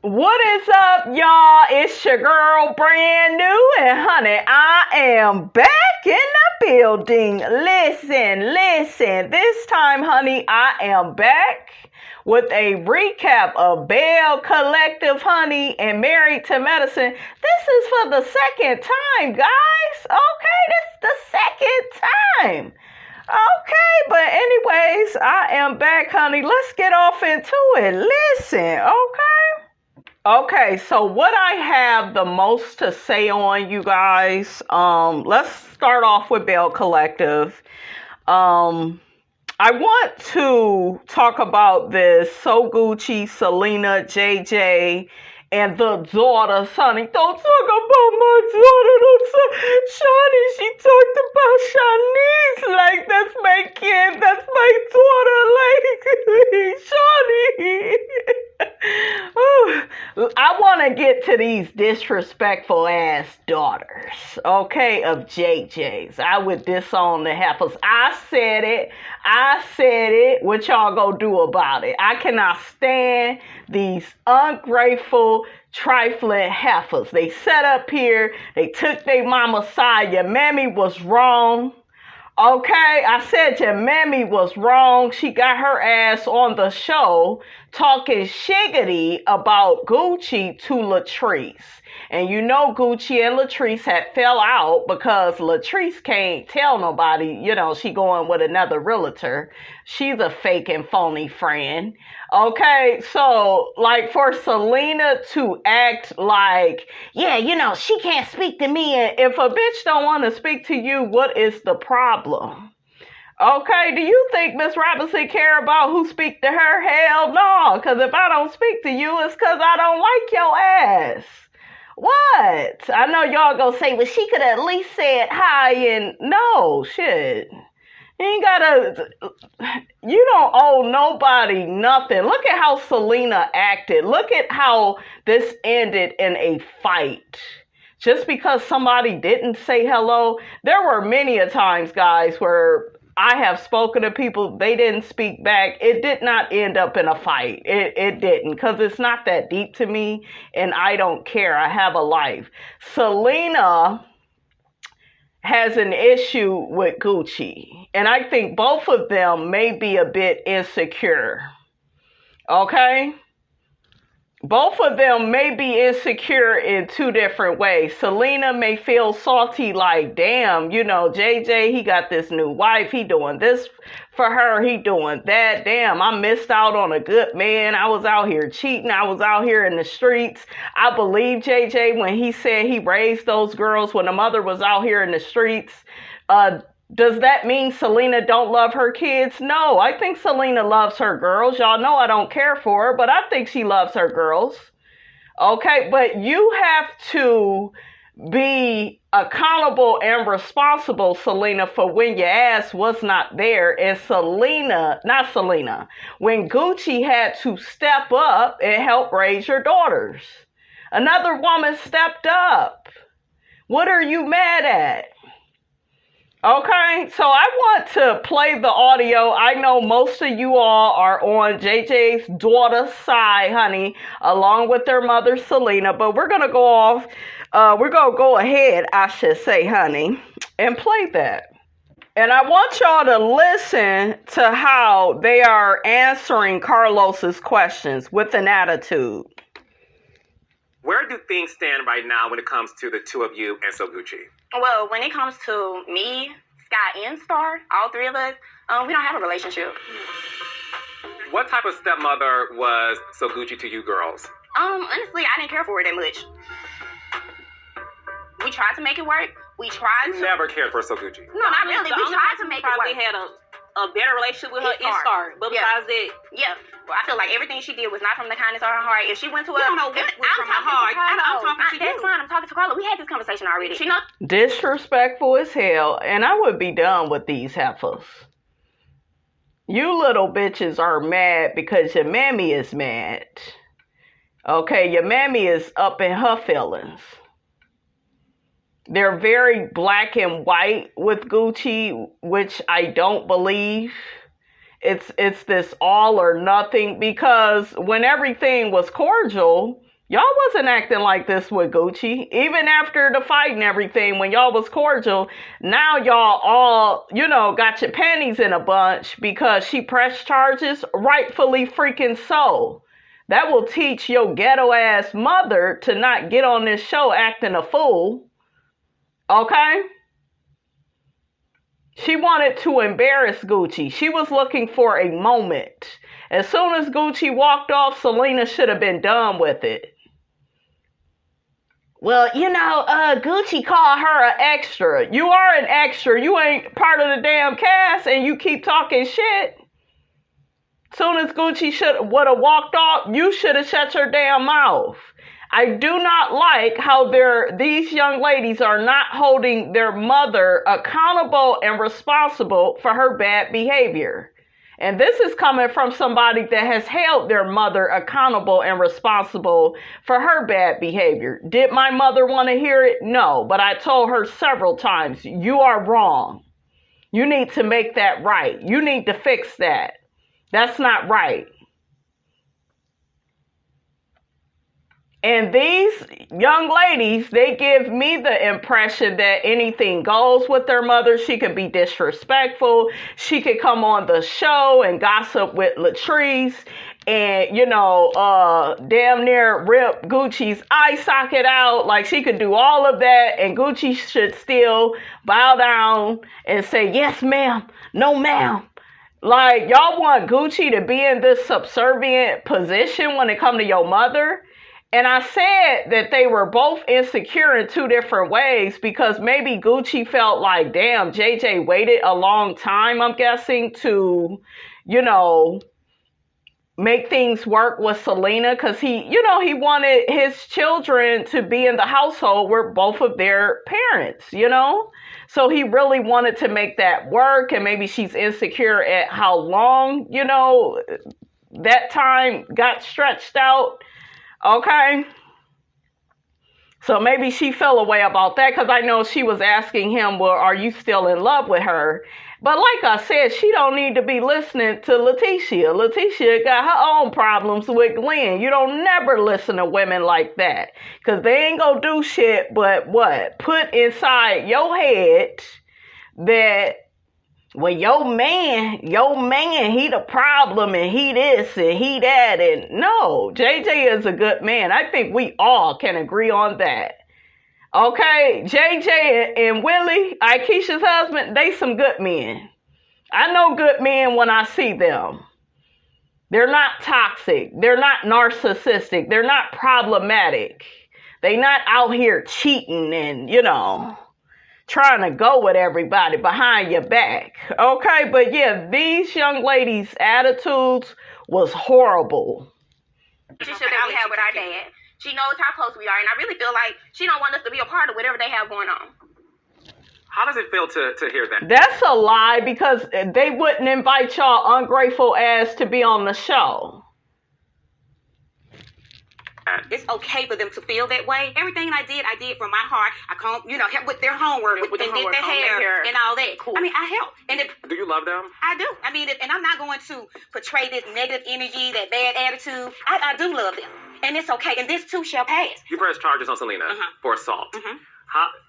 What is up, y'all? It's your girl, brand new, and honey, I am back in the building. Listen. This time, honey, I am back with a recap of Belle Collective, honey, and Married to Medicine. This is for the second time, guys. Okay, this is the second time. Okay, but anyways, I am back, honey. Let's get off into it. Listen, okay? Okay, so what I have the most to say on, you guys, let's start off with Belle Collective. I want to talk about this So Gucci, Selena, JJ, and the daughter, Sonny. Don't talk about my daughter. Don't talk. Shawnee, she talked about Shanice like that's my kid. That's my daughter. Like, Shawnee. I want to get to these disrespectful ass daughters, okay, of JJ's. I would disown the heifers. I said it. What y'all gonna do about it? I cannot stand these ungrateful, trifling heifers. They set up here. They took their mama's side. Your mammy was wrong. Okay, I said your mammy was wrong. She got her ass on the show talking shiggity about Gucci to Latrice. And you know Gucci and Latrice had fell out because Latrice can't tell nobody, she going with another realtor. She's a fake and phony friend. Okay, so like for Selena to act like, she can't speak to me. And if a bitch don't want to speak to you, what is the problem? Okay, do you think Miss Robinson care about who speak to her? Hell no, because if I don't speak to you, it's because I don't like your ass. What? I know y'all gonna say, well, she could at least said hi and no, shit. You don't owe nobody nothing. Look at how Selena acted. Look at how this ended in a fight. Just because somebody didn't say hello. There were many a times, guys, where I have spoken to people, they didn't speak back. It did not end up in a fight. It didn't, because it's not that deep to me, and I don't care. I have a life. Selena has an issue with Gucci, and I think both of them may be a bit insecure. Okay? Both of them may be insecure in two different ways. Selena may feel salty like, damn, JJ, he got this new wife. He doing this for her. He doing that. Damn, I missed out on a good man. I was out here cheating. I was out here in the streets. I believe JJ when he said he raised those girls when the mother was out here in the streets. Does that mean Selena don't love her kids? No, I think Selena loves her girls. Y'all know I don't care for her, but I think she loves her girls. Okay, but you have to be accountable and responsible, Selena, for when your ass was not there. And when Gucci had to step up and help raise your daughters. Another woman stepped up. What are you mad at? Okay, so I want to play the audio. I know most of you all are on JJ's daughter's side, honey, along with their mother, Selena. But we're going to go ahead, I should say, honey, and play that. And I want y'all to listen to how they are answering Carlos's questions with an attitude. Where do things stand right now when it comes to the two of you and So Gucci? Well, when it comes to me, Sky, and Star, all three of us, we don't have a relationship. What type of stepmother was So Gucci to you girls? Honestly, I didn't care for her that much. We tried to make it work. You never cared for So Gucci? No, not really. We tried to make it work. Probably had a better relationship with her in Star. But besides that, yeah. Well, I feel like everything she did was not from the kindness of her heart. If she went to I don't know what was from her heart. I'm talking to you. That's fine. I'm talking to Carla. We had this conversation already. She knows. Disrespectful as hell, and I would be done with these heifers. You little bitches are mad because your mammy is mad. Okay, your mammy is up in her feelings. They're very black and white with Gucci, which I don't believe. it's this all or nothing, because when everything was cordial, y'all wasn't acting like this with Gucci. Even after the fight and everything, when y'all was cordial, now y'all all, got your panties in a bunch because she pressed charges, rightfully freaking so. That will teach your ghetto ass mother to not get on this show acting a fool. Okay? She wanted to embarrass Gucci. She was looking for a moment. As soon as Gucci walked off, Selena should have been done with it. Well, Gucci called her an extra. You are an extra. You ain't part of the damn cast, and you keep talking shit. Soon as Gucci would have walked off, you should have shut your damn mouth. I do not like how these young ladies are not holding their mother accountable and responsible for her bad behavior. And this is coming from somebody that has held their mother accountable and responsible for her bad behavior. Did my mother want to hear it? No, but I told her several times, you are wrong. You need to make that right. You need to fix that. That's not right. And these young ladies, they give me the impression that anything goes with their mother. She could be disrespectful. She could come on the show and gossip with Latrice and, damn near rip Gucci's eye socket out. Like, she could do all of that, and Gucci should still bow down and say, yes, ma'am, no, ma'am. Like, y'all want Gucci to be in this subservient position when it comes to your mother? And I said that they were both insecure in two different ways, because maybe Gucci felt like, damn, JJ waited a long time, I'm guessing, to, make things work with Selena, because he wanted his children to be in the household with both of their parents, So he really wanted to make that work, and maybe she's insecure at how long, that time got stretched out. Okay. So maybe she fell away about that, because I know she was asking him, well, are you still in love with her? But like I said, she don't need to be listening to Leticia. Leticia got her own problems with Glenn. You don't never listen to women like that, because they ain't gonna do shit but what? Put inside your head that, well, your man, he the problem, and he this and he that. And no, JJ is a good man. I think we all can agree on that. Okay, JJ and Willie, Akeisha's husband, they some good men. I know good men when I see them. They're not toxic. They're not narcissistic. They're not problematic. They not out here cheating and, trying to go with everybody behind your back. Okay, but yeah, these young ladies' attitudes was horrible. She should have had with our dad. She knows how close we are, and I really feel like she don't want us to be a part of whatever they have going on. How does it feel to hear that? That's a lie, because they wouldn't invite y'all ungrateful ass to be on the show. It's okay for them to feel that way. Everything I did from my heart. I come, help with their homework, and did their hair and all that. Cool. I mean, I help. And do you love them? I do. I mean, and I'm not going to portray this negative energy, that bad attitude. I do love them, and it's okay. And this too shall pass. You pressed charges on Selena for assault.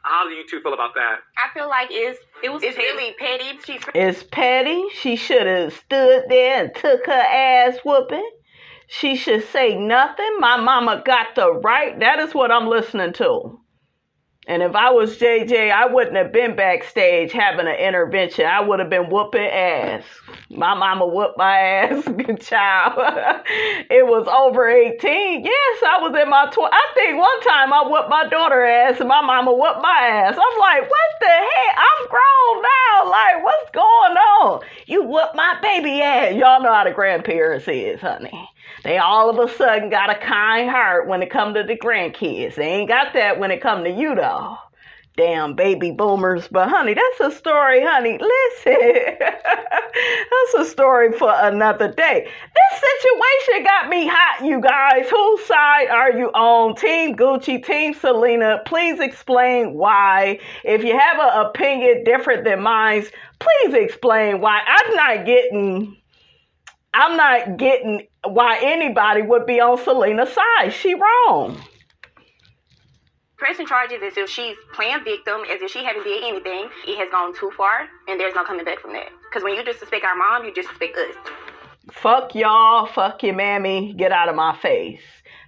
How do you two feel about that? I feel like it's really petty. It's petty. She should have stood there and took her ass whooping. She should say nothing. My mama got the right. That is what I'm listening to. And if I was JJ, I wouldn't have been backstage having an intervention. I would have been whooping ass. My mama whooped my ass, good child. It was over 18. Yes, I was in my 20s. I think one time I whooped my daughter ass and my mama whooped my ass. I'm like, what the heck? I'm grown now. Like, what's going on? You whooped my baby ass. Y'all know how the grandparents is, honey. They all of a sudden got a kind heart when it come to the grandkids. They ain't got that when it come to you, though. Damn baby boomers. But, honey, that's a story, honey. Listen. That's a story for another day. This situation got me hot, you guys. Whose side are you on? Team Gucci, Team Selena? Please explain why. If you have an opinion different than mine, please explain why. I'm not getting I'm not getting why anybody would be on Selena's side. She wrong. Pressing charges as if she's playing victim, as if she hadn't did anything. It has gone too far, and there's no coming back from that. Because when you disrespect our mom, you disrespect us. Fuck y'all, fuck your mammy, get out of my face.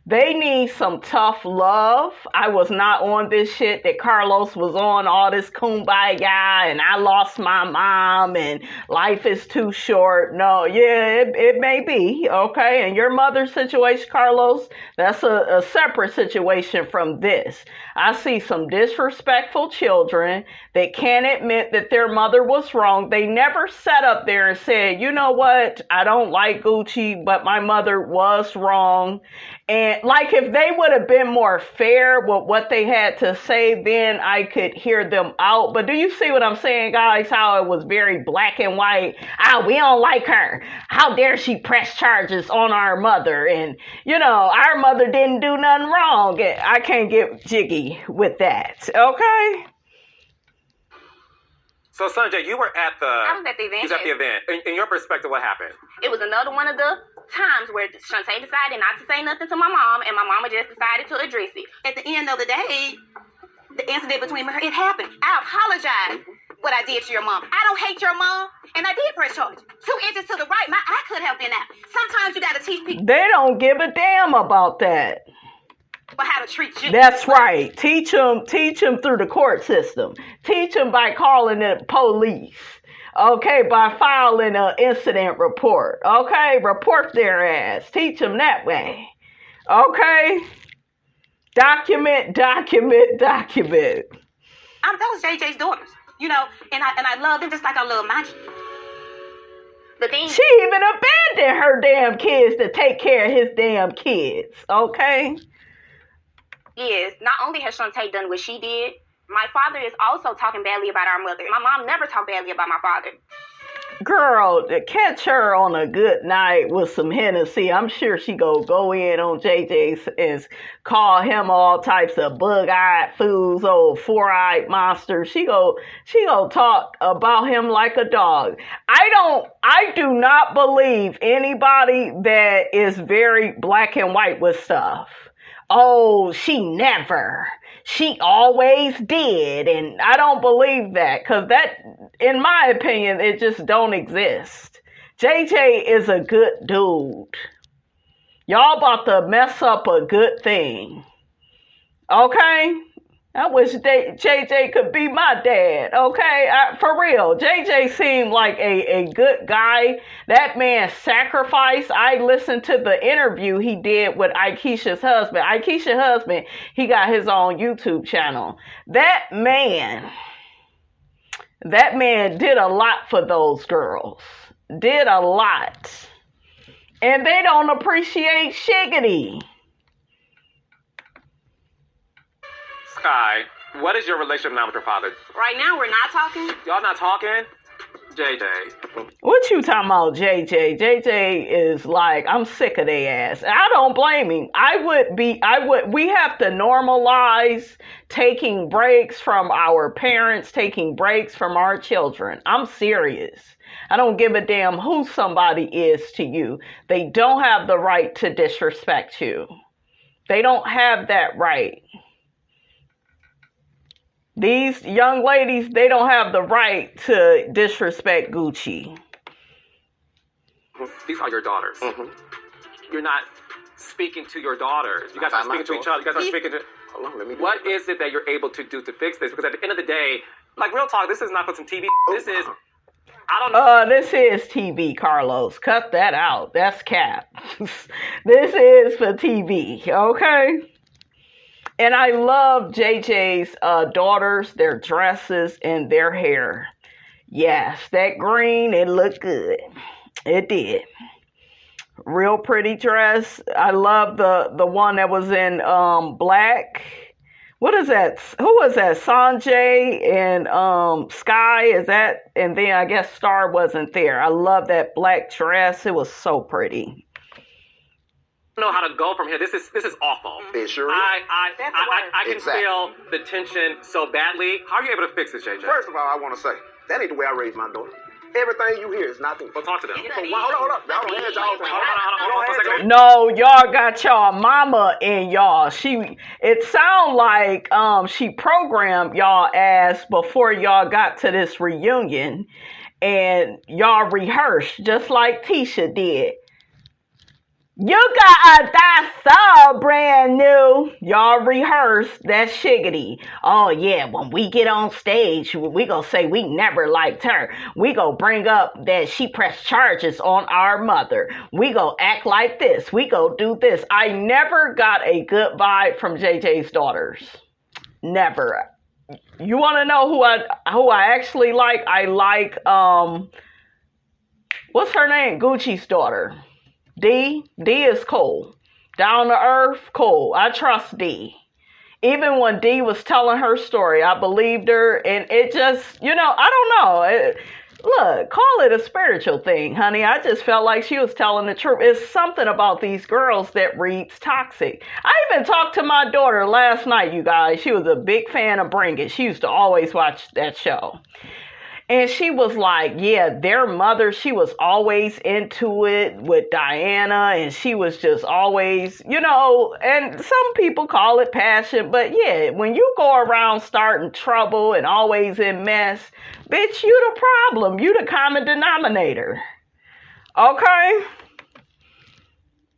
They need some tough love. I was not on this shit that Carlos was on, all this kumbaya, and I lost my mom, and life is too short. No, yeah, it may be, okay? And your mother's situation, Carlos, that's a separate situation from this. I see some disrespectful children that can't admit that their mother was wrong. They never sat up there and said, you know what, I don't like Gucci, but my mother was wrong. And like if they would have been more fair with what they had to say, then I could hear them out. But do you see what I'm saying, guys? How it was very black and white. We don't like her. How dare she press charges on our mother? And, you know, our mother didn't do nothing wrong. I can't get jiggy with that. Okay? So, Sanjay, you were at the... I was at the event. You was at the event. In your perspective, what happened? It was another one of the times where Shantae decided not to say nothing to my mom, and my mama just decided to address it. At the end of the day, the incident between her, it happened. I apologize what I did to your mom. I don't hate your mom, and I did press charge. 2 inches to the right, my eye could have been out. Sometimes you got to teach people. They don't give a damn about that. But how to treat you. That's right. Teach them through the court system. Teach them by calling the police. Okay, by filing an incident report. Okay, report their ass. Teach them that way. Okay? Document. Those JJ's daughters, you know, and I love them just like I love my. The thing. She even abandoned her damn kids to take care of his damn kids. Okay? Is not only has Shantae done what she did, my father is also talking badly about our mother. My mom never talked badly about my father. Girl, to catch her on a good night with some Hennessy, I'm sure she go in on JJ and call him all types of bug-eyed fools, old four-eyed monsters. She go talk about him like a dog. I do not believe anybody that is very black and white with stuff. Oh, she never. She always did. And I don't believe that. Because that, in my opinion, it just don't exist. JJ is a good dude. Y'all about to mess up a good thing. Okay? I wish JJ could be my dad, okay? For real, JJ seemed like a good guy. That man sacrificed. I listened to the interview he did with Aikisha's husband. Aikisha's husband, he got his own YouTube channel. That man did a lot for those girls. Did a lot. And they don't appreciate shiggity. Sky, what is your relationship now with your father? Right now, we're not talking. Y'all not talking? JJ. What you talking about, JJ? JJ is like, I'm sick of their ass. I don't blame him. We have to normalize taking breaks from our parents, taking breaks from our children. I'm serious. I don't give a damn who somebody is to you. They don't have the right to disrespect you. They don't have that right. These young ladies, they don't have the right to disrespect Gucci. These are your daughters. Mm-hmm. You're not speaking to your daughters. You guys are speaking to each other. You guys are speaking to... What is it that you're able to do to fix this? Because at the end of the day, like real talk, this is not for some TV. This is... I don't know. This is TV, Carlos. Cut that out. That's cap. This is for TV, okay? And I love JJ's daughters, their dresses, and their hair. Yes, that green, it looked good. It did. Real pretty dress. I love the one that was in black. What is that? Who was that? Sanjay and Sky, is that? And then I guess Star wasn't there. I love that black dress. It was so pretty. Know how to go from here. This is awful. It sure is. I can feel the tension so badly. How are you able to fix this, JJ? First of all, I want to say that ain't the way I raised my daughter. Everything you hear is nothing. Well, talk to them. Hold up. Y'all don't have y'all. Hold on. No, y'all got y'all mama in y'all. It sound like she programmed y'all ass before y'all got to this reunion, and y'all rehearsed just like Tisha did. You got that so brand new. Y'all rehearsed that shiggity. Oh yeah, when we get on stage, we gonna say we never liked her. We gonna bring up that she pressed charges on our mother. We gonna act like this. We gonna do this. I never got a good vibe from JJ's daughters. Never. You wanna know who I actually like? I like what's her name? Gucci's daughter. D is cool. Down to earth, cool. I trust D. Even when D was telling her story, I believed her, and it just, I don't know. Look, call it a spiritual thing, honey. I just felt like she was telling the truth. It's something about these girls that reads toxic. I even talked to my daughter last night, you guys. She was a big fan of Bring It. She used to always watch that show. And she was like, yeah, their mother, she was always into it with Diana. And she was just always, and some people call it passion. But yeah, when you go around starting trouble and always in mess, bitch, you the problem. You the common denominator. Okay?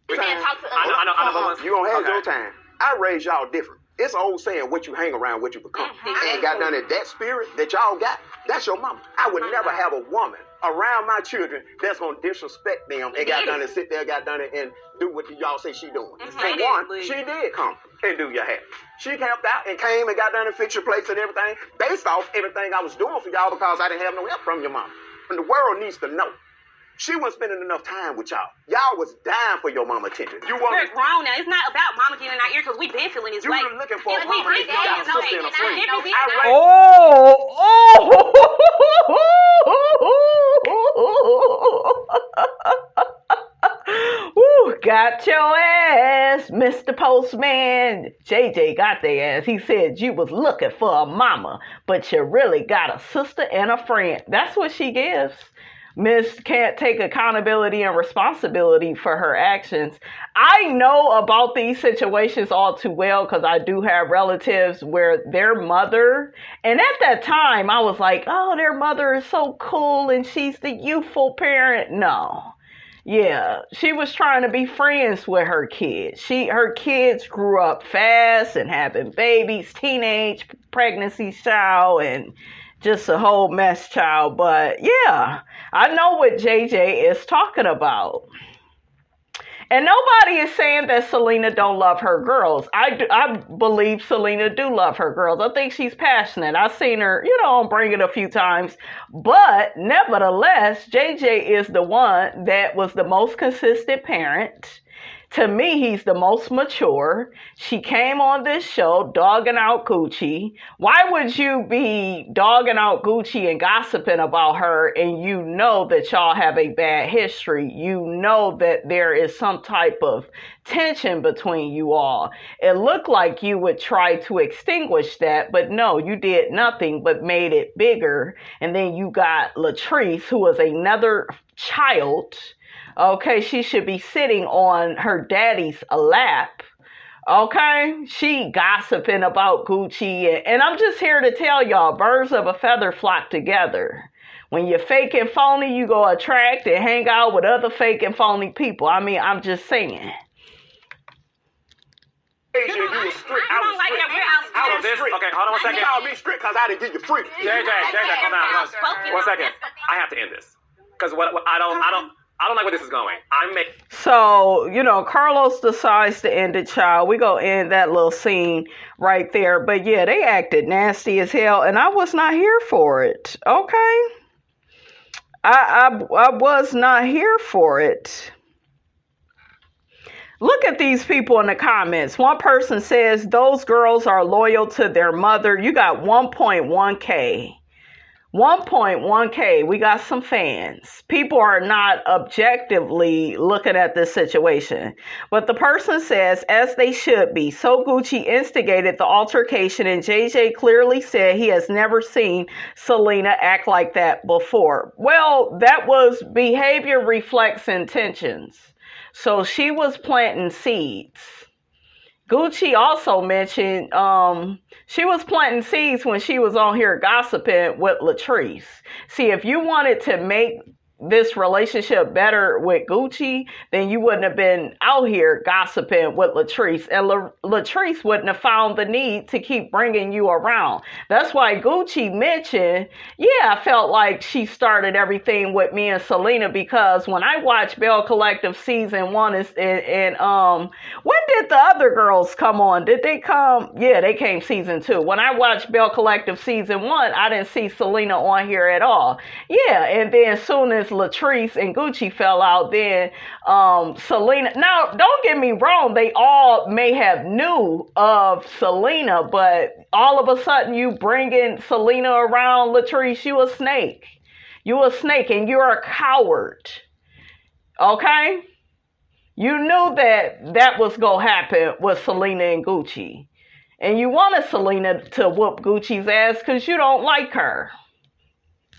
You can't talk to us. I know. You don't have your time. I raised y'all different. It's an old saying, what you hang around, what you become. And got done at that spirit that y'all got, that's your mama. I would never have a woman around my children that's going to disrespect them and got done and sit there, got done and do what y'all say she doing. For one, she did come and do your hair. She helped out and came and got done and fixed your plates and everything based off everything I was doing for y'all because I didn't have no help from your mama. And the world needs to know. She wasn't spending enough time with y'all. Y'all was dying for your mama attention. We're grown now. It's not about mama getting in our ear because we've been feeling this way. You were looking for a mama. You got a sister and a friend. Woo, got your ass, Mr. Postman. JJ got their ass. He said you was looking for a mama, but you really got a sister and a friend. That's what she gives. Miss can't take accountability and responsibility for her actions. I know about these situations all too well because I do have relatives where their mother, and at that time I was like, oh, their mother is so cool and she's the youthful parent. No. Yeah, she was trying to be friends with her kids. Her kids grew up fast and having babies, teenage pregnancy child, and just a whole mess child. But yeah, I know what JJ is talking about. And nobody is saying that Selena don't love her girls. I believe Selena do love her girls. I think she's passionate. I've seen her, on Bring It a few times. But nevertheless, JJ is the one that was the most consistent parent. To me, he's the most mature. She came on this show dogging out Gucci. Why would you be dogging out Gucci and gossiping about her and you know that y'all have a bad history? You know that there is some type of tension between you all. It looked like you would try to extinguish that, but no, you did nothing but made it bigger. And then you got Latrice, who was another child. Okay, she should be sitting on her daddy's lap. Okay, she gossiping about Gucci. And I'm just here to tell y'all, birds of a feather flock together. When you're fake and phony, you go attract and hang out with other fake and phony people. I mean, I'm just saying. I don't like that. I was strict. Okay, hold on 1 second. You called me strict because I didn't give you free. JJ, come down. 1 second. I have to end this because I don't like where this is going. So, Carlos decides to end it, child. We gonna end that little scene right there. But yeah, they acted nasty as hell, and I was not here for it. Okay, I was not here for it. Look at these people in the comments. One person says those girls are loyal to their mother. You got 1.1K. 1.1K, we got some fans. People are not objectively looking at this situation. But the person says, as they should be. So Gucci instigated the altercation, and JJ clearly said he has never seen Selena act like that before. Well, that was behavior reflects intentions. So she was planting seeds. Gucci also mentioned she was planting seeds when she was on here gossiping with Latrice. See, if you wanted to make this relationship better with Gucci, then you wouldn't have been out here gossiping with Latrice, and Latrice wouldn't have found the need to keep bringing you around. That's why Gucci mentioned, I felt like she started everything with me and Selena, because when I watched Belle Collective season 1 and when did the other girls come on? Did they come? Yeah, they came season 2. When I watched Belle Collective season 1, I didn't see Selena on here at all. Yeah, and then as soon as Latrice and Gucci fell out, then Selena. Now, don't get me wrong, they all may have knew of Selena, but all of a sudden you bringing Selena around Latrice, you a snake. You a snake, and you're a coward. Okay? You knew that was going to happen with Selena and Gucci. And you wanted Selena to whoop Gucci's ass because you don't like her.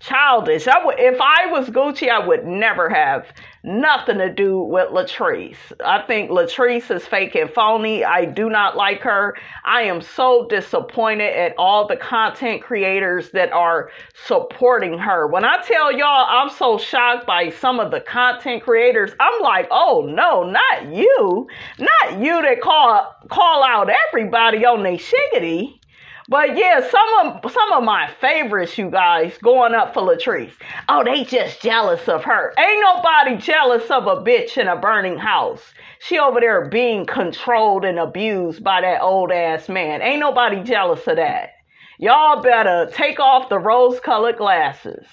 Childish. If I was Gucci, I would never have nothing to do with Latrice. I think Latrice is fake and phony. I do not like her. I am so disappointed at all the content creators that are supporting her. When I tell y'all I'm so shocked by some of the content creators, I'm like, oh no, not you. Not you that call out everybody on their shiggity. But yeah, some of my favorites, you guys, going up for Latrice. Oh, they just jealous of her. Ain't nobody jealous of a bitch in a burning house. She over there being controlled and abused by that old ass man. Ain't nobody jealous of that. Y'all better take off the rose-colored glasses.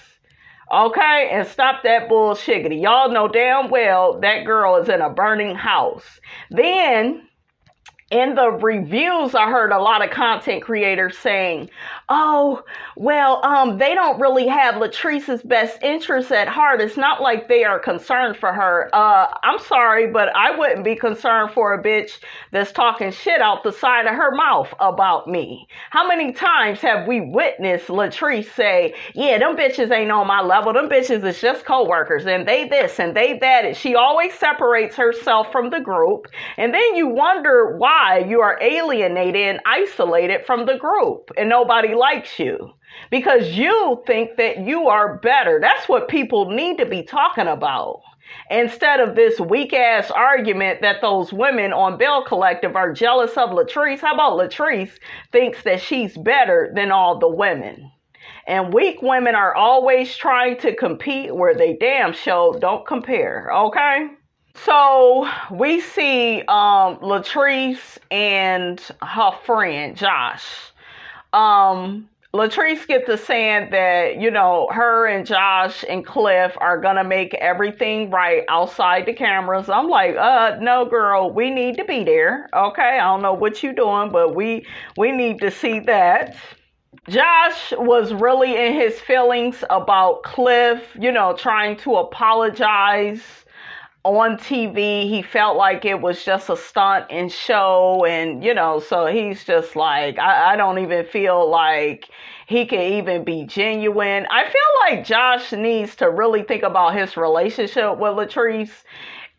Okay? And stop that bullshiggity. Y'all know damn well that girl is in a burning house. Then in the reviews, I heard a lot of content creators saying, oh, well, they don't really have Latrice's best interests at heart. It's not like they are concerned for her. I'm sorry, but I wouldn't be concerned for a bitch that's talking shit out the side of her mouth about me. How many times have we witnessed Latrice say, yeah, them bitches ain't on my level. Them bitches is just coworkers, and they this and they that. And she always separates herself from the group. And then you wonder why you are alienated and isolated from the group and nobody likes you because you think that you are better. That's what people need to be talking about, instead of this weak ass argument that those women on Belle Collective are jealous of Latrice. How about Latrice thinks that she's better than all the women? And weak women are always trying to compete where they damn sure don't compare. Okay? So we see Latrice and her friend Josh. Latrice gets to saying that, her and Josh and Cliff are gonna make everything right outside the cameras. I'm like, no girl, we need to be there. Okay, I don't know what you're doing, but we need to see that. Josh was really in his feelings about Cliff, trying to apologize on TV. He felt like it was just a stunt and show, and so he's just like, I don't even feel like he can even be genuine. I feel like Josh needs to really think about his relationship with Latrice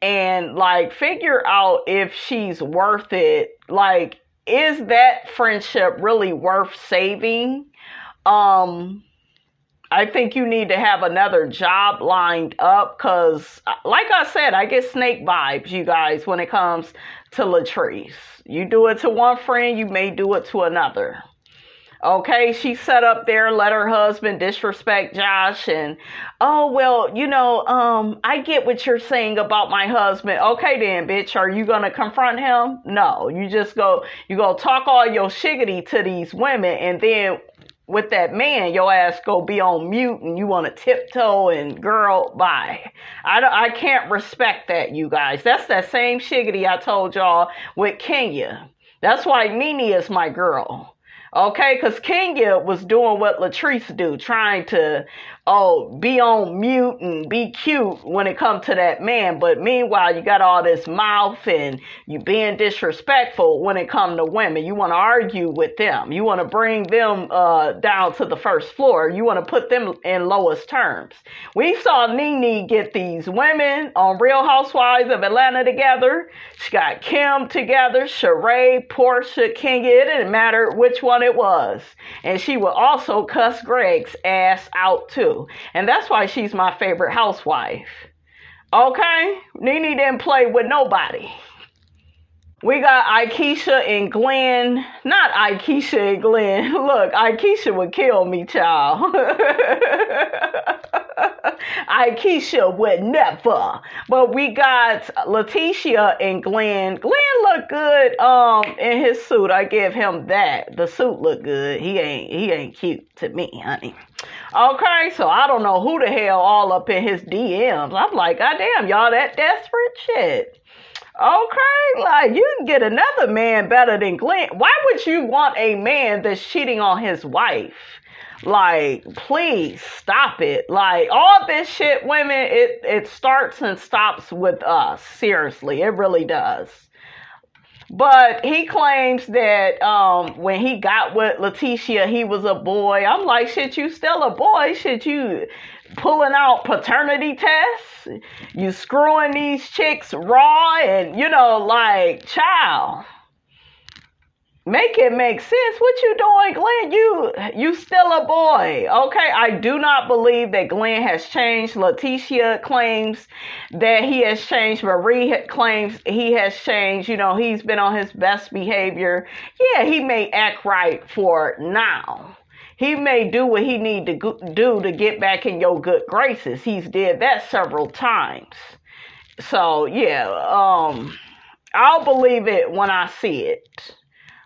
and figure out if she's worth it. Is that friendship really worth saving? I think you need to have another job lined up because, like I said, I get snake vibes, you guys, when it comes to Latrice. You do it to one friend, you may do it to another. Okay, she sat up there, let her husband disrespect Josh, and, I get what you're saying about my husband. Okay then, bitch, are you gonna confront him? No, you go talk all your shiggity to these women, and then with that man, your ass go be on mute and you want to tiptoe and girl, bye. I can't respect that, you guys. That's that same shiggity I told y'all with Kenya. That's why Nene is my girl. Okay, because Kenya was doing what Latrice do, trying to be on mute and be cute when it comes to that man. But meanwhile, you got all this mouth and you being disrespectful when it comes to women. You want to argue with them. You want to bring them down to the first floor. You want to put them in lowest terms. We saw Nene get these women on Real Housewives of Atlanta together. She got Kim together, Sheree, Portia, Kenya. It didn't matter which one it was. And she would also cuss Greg's ass out too. And that's why she's my favorite housewife. Okay? Nene didn't play with nobody. We got Aikisha and Glenn. Not Aikisha and Glenn. Look, Aikisha would kill me, child. Aikisha would never. But we got Letitia and Glenn. Glenn looked good in his suit. I give him that. The suit looked good. He ain't cute to me, honey. Okay, so I don't know who the hell all up in his DMs. I'm like, God damn, y'all that desperate? Shit. Okay, like you can get another man better than Glenn. Why would you want a man that's cheating on his wife? Like, please stop it. Like, all this shit, women, it starts and stops with us. Seriously, it really does. But he claims that when he got with Letitia, he was a boy. I'm like, shit, you still a boy? Shit, you pulling out paternity tests? You screwing these chicks raw? And, like, child, make it make sense. What you doing, Glenn? You still a boy. Okay, I do not believe that Glenn has changed. Letitia claims that he has changed. Marie claims he has changed. He's been on his best behavior. Yeah, he may act right for now. He may do what he need to do to get back in your good graces. He's did that several times. So, yeah, I'll believe it when I see it.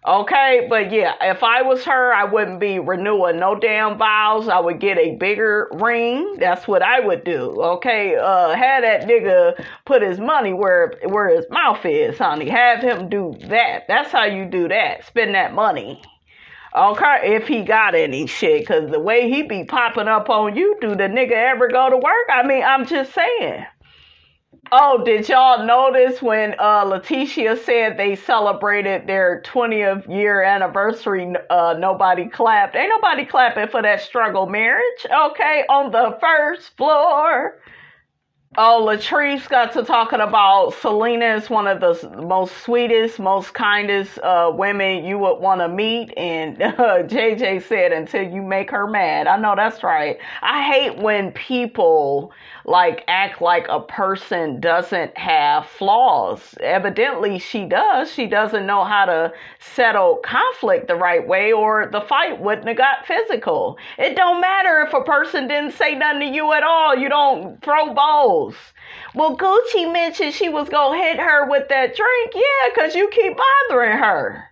Okay, but yeah, if I was her, I wouldn't be renewing no damn vows. I would get a bigger ring. That's what I would do. Okay, have that nigga put his money where his mouth is, honey. Have him do that. That's how you do that. Spend that money. Okay, if he got any shit, because the way he be popping up on you, do the nigga ever go to work? I mean, I'm just saying. Oh, did y'all notice when Letitia said they celebrated their 20th year anniversary, nobody clapped? Ain't nobody clapping for that struggle marriage, okay, on the first floor. Oh, Latrice got to talking about Selena is one of the most sweetest, most kindest women you would want to meet. And JJ said, until you make her mad. I know that's right. I hate when people act like a person doesn't have flaws. Evidently she does. She doesn't know how to settle conflict the right way, or the fight wouldn't have got physical. It don't matter if a person didn't say nothing to you at all. You don't throw balls. Well, Gucci mentioned she was going to hit her with that drink. Yeah, because you keep bothering her.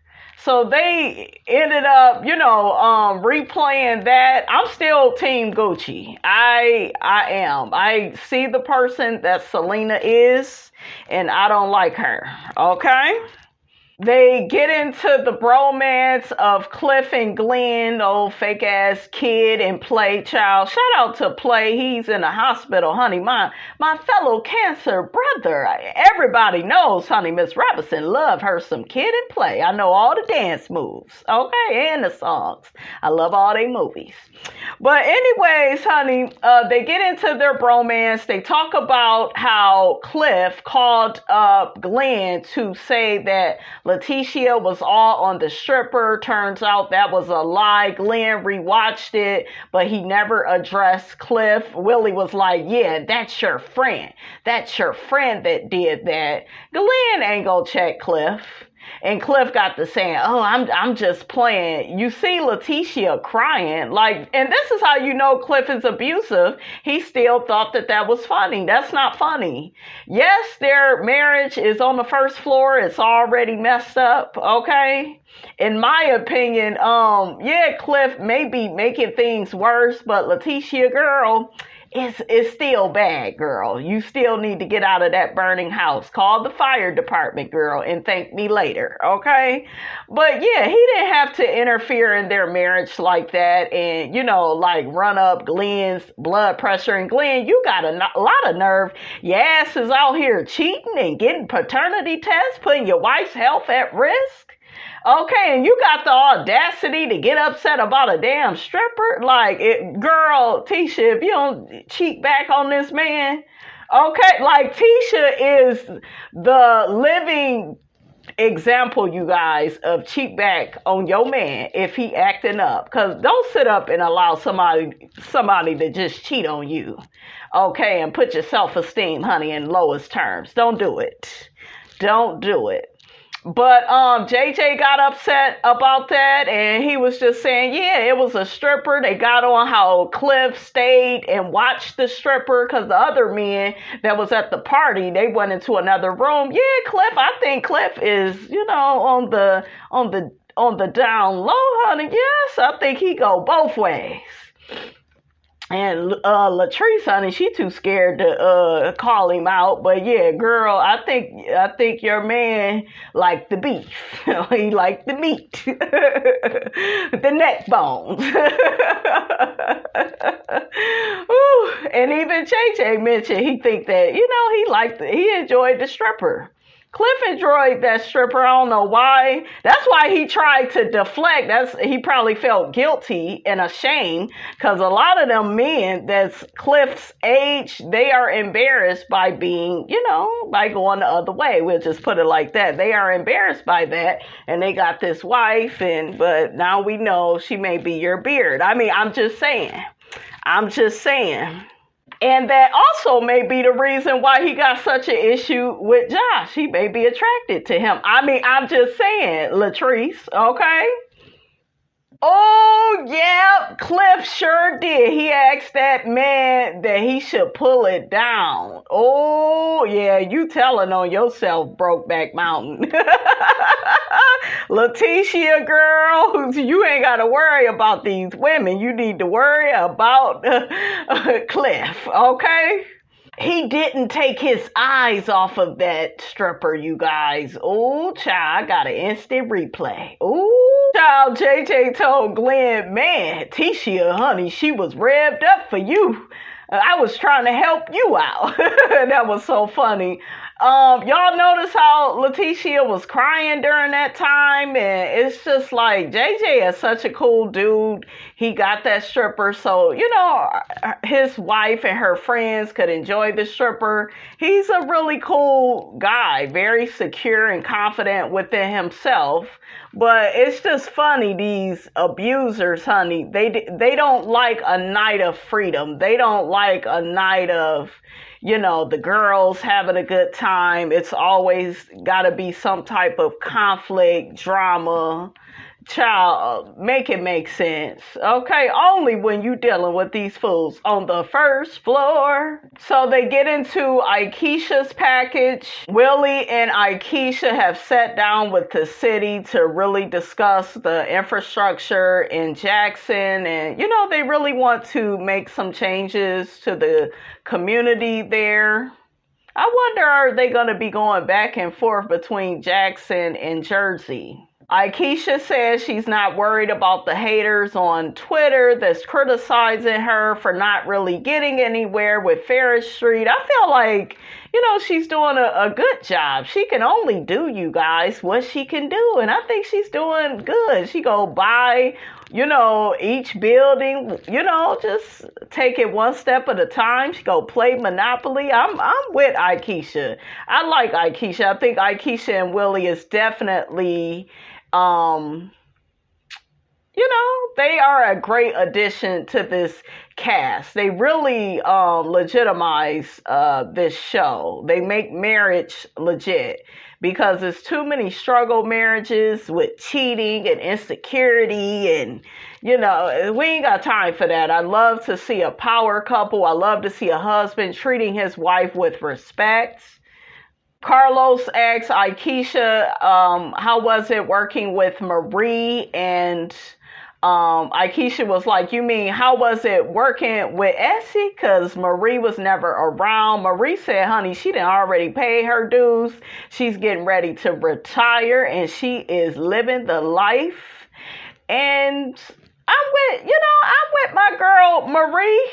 So they ended up, replaying that. I'm still Team Gucci. I am. I see the person that Selena is, and I don't like her. Okay? They get into the bromance of Cliff and Glenn, old fake ass kid and Play child. Shout out to Play. He's in the hospital, honey. My fellow cancer brother. Everybody knows, honey, Miss Robinson love her some Kid and Play. I know all the dance moves, okay, and the songs. I love all they movies. But anyways, honey, they get into their bromance. They talk about how Cliff called up Glenn to say that Letitia was all on the stripper. Turns out that was a lie. Glenn rewatched it, but he never addressed Cliff. Willie was like, yeah, that's your friend. That's your friend that did that. Glenn ain't gonna check Cliff. And Cliff got to saying, oh, I'm just playing. You see Letitia crying. And this is how you know Cliff is abusive. He still thought that was funny. That's not funny. Yes, their marriage is on the first floor. It's already messed up. Okay. In my opinion, yeah, Cliff may be making things worse, but Letitia, girl, it's still bad, girl. You still need to get out of that burning house. Call the fire department, girl, and thank me later, okay? But yeah, he didn't have to interfere in their marriage like that and, like run up Glenn's blood pressure. And Glenn, you got a lot of nerve. Your ass is out here cheating and getting paternity tests, putting your wife's health at risk. Okay, and you got the audacity to get upset about a damn stripper? Like, girl, Tisha, if you don't cheat back on this man, okay, like Tisha is the living example, you guys, of cheat back on your man if he acting up. Because don't sit up and allow somebody to just cheat on you, okay, and put your self-esteem, honey, in lowest terms. Don't do it. Don't do it. But JJ got upset about that, and he was just saying, yeah, it was a stripper. They got on how Cliff stayed and watched the stripper because the other men that was at the party, they went into another room. Yeah, Cliff, I think Cliff is, on the down low, honey. Yes, I think he go both ways. And Latrice, honey, she too scared to call him out. But yeah, girl, I think your man liked the beef. He liked the meat, the neck bones. Ooh. And even JJ mentioned he think that he enjoyed the stripper. Cliff enjoyed that stripper. I don't know why. That's why he tried to deflect. He probably felt guilty and ashamed because a lot of them men that's Cliff's age, they are embarrassed by being, by going the other way. We'll just put it like that. They are embarrassed by that, and they got this wife, but now we know she may be your beard. I mean, I'm just saying. And that also may be the reason why he got such an issue with Josh. He may be attracted to him. I mean, I'm just saying, Latrice, okay? Oh, yeah, Cliff sure did. He asked that man that he should pull it down. Oh, yeah, you telling on yourself, Brokeback Mountain. Letitia, girl, you ain't got to worry about these women. You need to worry about Cliff, okay? He didn't take his eyes off of that stripper, you guys. Oh, child, I got an instant replay. Oh, child, JJ told Glenn, man, Tisha, honey, she was revved up for you. I was trying to help you out. That was so funny. Y'all notice how Letitia was crying during that time, and it's just like JJ is such a cool dude. He got that stripper, so his wife and her friends could enjoy the stripper. He's a really cool guy, very secure and confident within himself. But it's just funny, these abusers, honey, they don't like a night of freedom. They don't like a night of the girls having a good time. It's always got to be some type of conflict, drama. Child, make it make sense, okay? Only when you dealing with these fools on the first floor. So they get into Aikisha's package. Willie and Aikisha have sat down with the city to really discuss the infrastructure in Jackson. And, they really want to make some changes to the community there. I wonder, are they going to be going back and forth between Jackson and Jersey? Aikisha says she's not worried about the haters on Twitter that's criticizing her for not really getting anywhere with Ferris Street. I feel like, she's doing a good job. She can only do, you guys, what she can do. And I think she's doing good. She go by, each building, just take it one step at a time. She go play Monopoly. I'm with Aikisha. I like Aikisha. I think Aikisha and Willie is definitely... they are a great addition to this cast. They really legitimize this show. They make marriage legit because there's too many struggle marriages with cheating and insecurity and we ain't got time for that. I love to see a power couple. I love to see a husband treating his wife with respect. Carlos asks Aikisha, how was it working with Marie and Akeisha was like, you mean, how was it working with Essie? Because Marie was never around. Marie said, honey, she done already paid her dues. She's getting ready to retire, and she is living the life. And I'm with my girl Marie,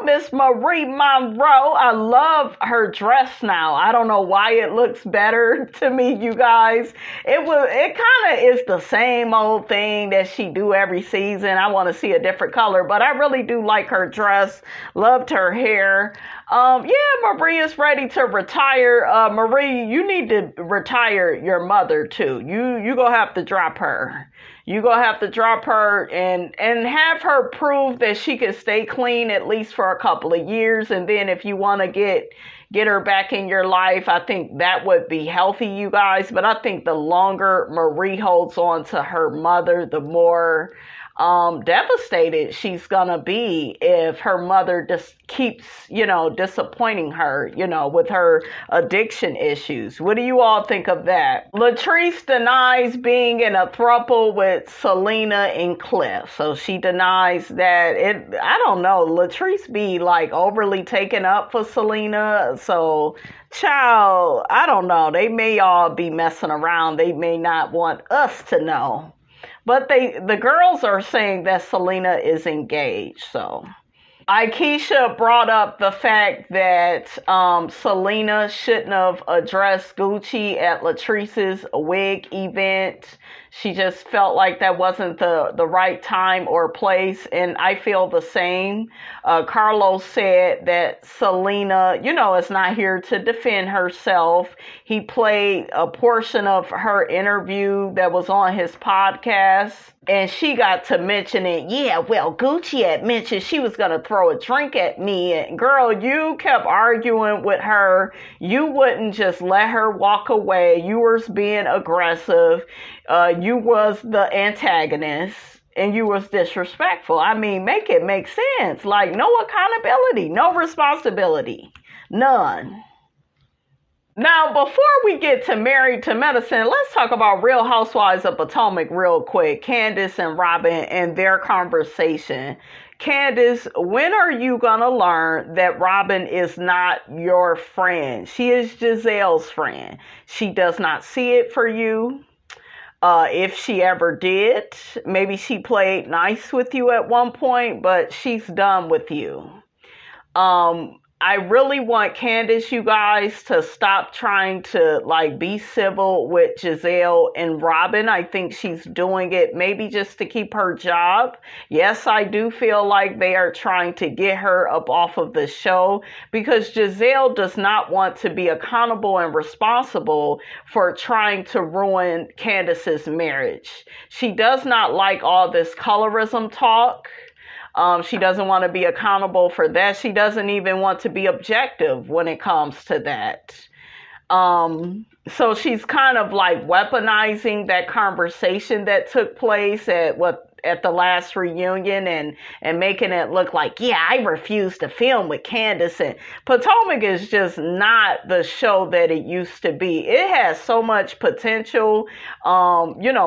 Miss Marie Monroe. I love her dress now. I don't know why it looks better to me, you guys. It kind of is the same old thing that she do every season. I want to see a different color, but I really do like her dress. Loved her hair. Marie is ready to retire. Marie, you need to retire your mother too. You gonna have to drop her. You're going to have to drop her and have her prove that she can stay clean at least for a couple of years. And then if you want to get her back in your life, I think that would be healthy, you guys. But I think the longer Marie holds on to her mother, the more devastated she's gonna be if her mother just keeps, disappointing her, with her addiction issues. What do you all think of that? Latrice denies being in a throuple with Selena and Cliff. So she denies that. I don't know. Latrice be like overly taken up for Selena. So child, I don't know. They may all be messing around. They may not want us to know. But the girls are saying that Selena is engaged. So Akeisha brought up the fact that Selena shouldn't have addressed Gucci at Latrice's wig event. She just felt like that wasn't the right time or place, and I feel the same. Carlos said that Selena, is not here to defend herself. He played a portion of her interview that was on his podcast, and she got to mention it. Yeah, well, Gucci had mentioned she was going to throw a drink at me. And girl, you kept arguing with her. You wouldn't just let her walk away. You were being aggressive. You was the antagonist. And you was disrespectful. I mean, make it make sense. Like, no accountability, no responsibility, none. Now, before we get to Married to Medicine, let's talk about Real Housewives of Potomac real quick. Candace and Robin and their conversation. Candace, when are you going to learn that Robin is not your friend? She is Giselle's friend. She does not see it for you. If she ever did, maybe she played nice with you at one point, but she's done with you. I really want Candace, you guys, to stop trying to be civil with Giselle and Robin. I think she's doing it maybe just to keep her job. Yes, I do feel like they are trying to get her up off of the show because Giselle does not want to be accountable and responsible for trying to ruin Candace's marriage. She does not like all this colorism talk. She doesn't want to be accountable for that. She doesn't even want to be objective when it comes to that. So she's kind of weaponizing that conversation that took place at the last reunion and making it look like, yeah, I refuse to film with Candace. And Potomac is just not the show that it used to be. It has so much potential.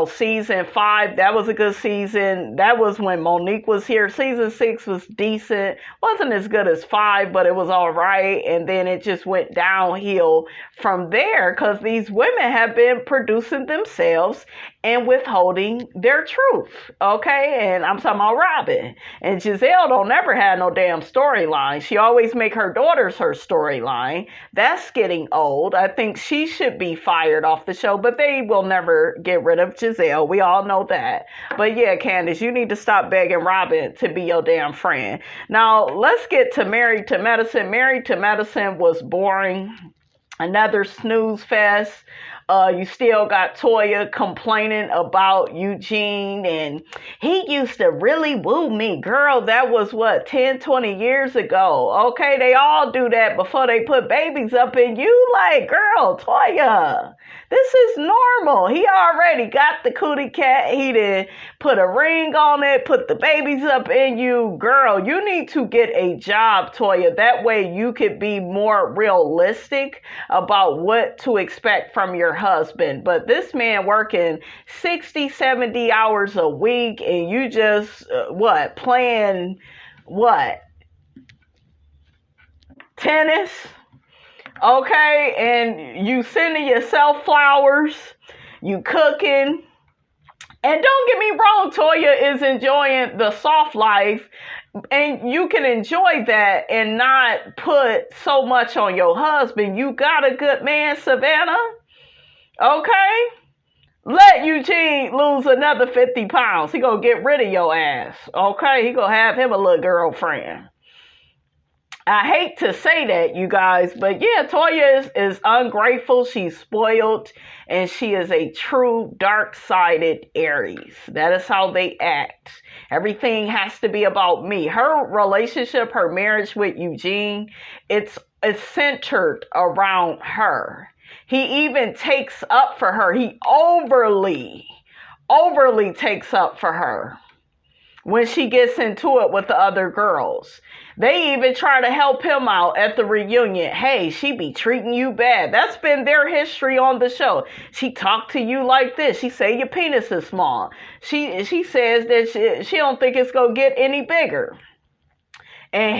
Season 5, that was a good season. That was when Monique was here. Season 6 was decent. Wasn't as good as 5, but it was all right. And then it just went downhill from there because these women have been producing themselves and withholding their truth. Okay, and I'm talking about Robin. And Giselle don't never have no damn storyline. She always make her daughters her storyline. That's getting old. I think she should be fired off the show, but they will never get rid of Giselle. We all know that. But yeah, Candace, you need to stop begging Robin to be your damn friend. Now, let's get to Married to Medicine. Married to Medicine was boring. Another snooze fest. You still got Toya complaining about Eugene, and he used to really woo me. Girl, that was 10, 20 years ago. Okay, they all do that before they put babies up in you. Girl, Toya, This is normal. He already got the cootie cat. He did put a ring on it, put the babies up in you. Girl, you need to get a job, Toya. That way you could be more realistic about what to expect from your husband. But this man working 60, 70 hours a week and you just, playing what? Tennis? Okay, and you sending yourself flowers, you cooking. And don't get me wrong, Toya is enjoying the soft life, and you can enjoy that and not put so much on your husband. You got a good man, Savannah. Okay? Let Eugene lose another 50 pounds. He gonna get rid of your ass. Okay? He gonna have him a little girlfriend. I hate to say that, you guys, but yeah, Toya is ungrateful. She's spoiled, and she is a true dark-sided Aries. That is how they act. Everything has to be about me. Her relationship, her marriage with Eugene, it's centered around her. He even takes up for her. He overly takes up for her when she gets into it with the other girls. They even try to help him out at the reunion. Hey, she be treating you bad. That's been their history on the show. She talked to you like this. She say your penis is small. She says that she don't think it's going to get any bigger. And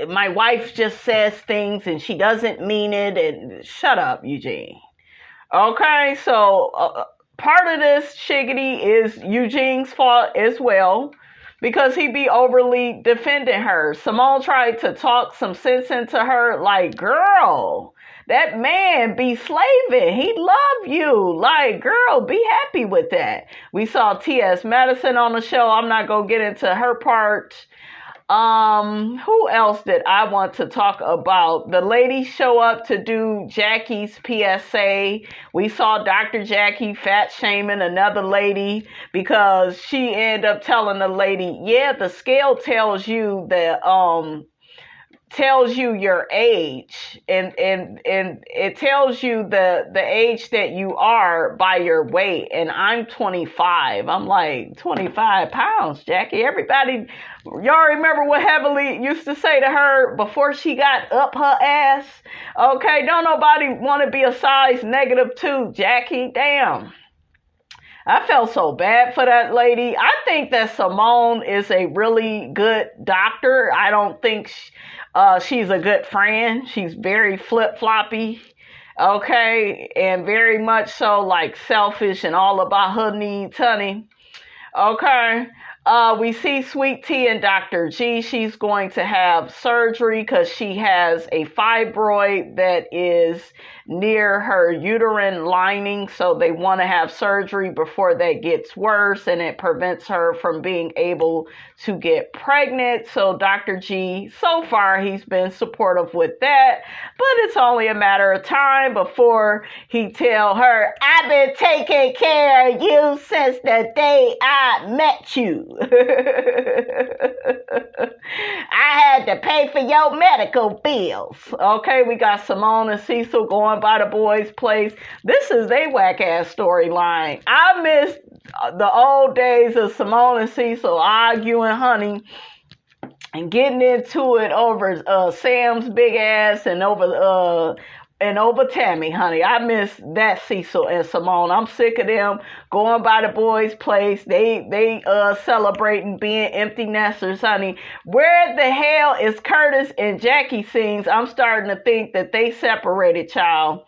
my wife just says things and she doesn't mean it. And shut up, Eugene. Okay, so part of this shiggity is Eugene's fault as well, because he be overly defending her. Simone tried to talk some sense into her, like, girl, that man be slaving. He love you. Like, girl, be happy with that. We saw T.S. Madison on the show. I'm not going to get into her part. Who else did I want to talk about? The ladies show up to do Jackie's PSA. We saw Dr. Jackie fat shaming another lady because she ended up telling the lady, yeah, the scale tells you that, tells you your age and it tells you the age that you are by your weight, and I'm 25. I'm like, 25 pounds, Jackie. Everybody, y'all remember what Heavenly used to say to her before she got up her ass? Okay, don't nobody want to be a size -2, Jackie. Damn. I felt so bad for that lady. I think that Simone is a really good doctor. I don't think she's a good friend. She's very flip-floppy, okay, and very much so like selfish and all about her needs, honey. Okay. We see Sweet Tea and Dr. G. She's going to have surgery because she has a fibroid that is near her uterine lining. So they want to have surgery before that gets worse, and it prevents her from being able to get pregnant. So Dr. G, so far, he's been supportive with that. But it's only a matter of time before he tell her, I've been taking care of you since the day I met you. I had to pay for your medical bills. Okay, we got Simone and Cecil going by the boys' place. This is a whack-ass storyline. I miss the old days of Simone and Cecil arguing, honey, and getting into it over Sam's big ass and over Tammy, honey. I miss that Cecil and Simone. I'm sick of them going by the boys' place. They celebrating being empty nesters, honey. Where the hell is Curtis and Jackie scenes? I'm starting to think that they separated, child.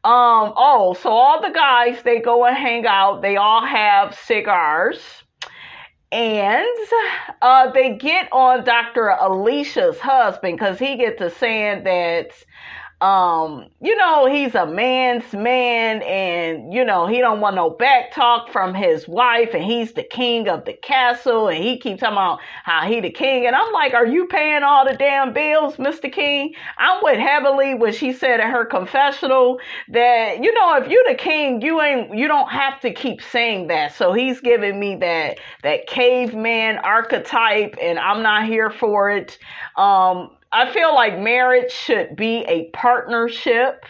So all the guys, they go and hang out. They all have cigars. And they get on Dr. Alicia's husband because he gets to saying that he's a man's man, and, he don't want no back talk from his wife, and he's the king of the castle, and he keeps talking about how he the king. And I'm like, are you paying all the damn bills, Mr. King? I'm with Heavenly when she said in her confessional that, if you the king, you don't have to keep saying that. So he's giving me that caveman archetype, and I'm not here for it. I feel like marriage should be a partnership.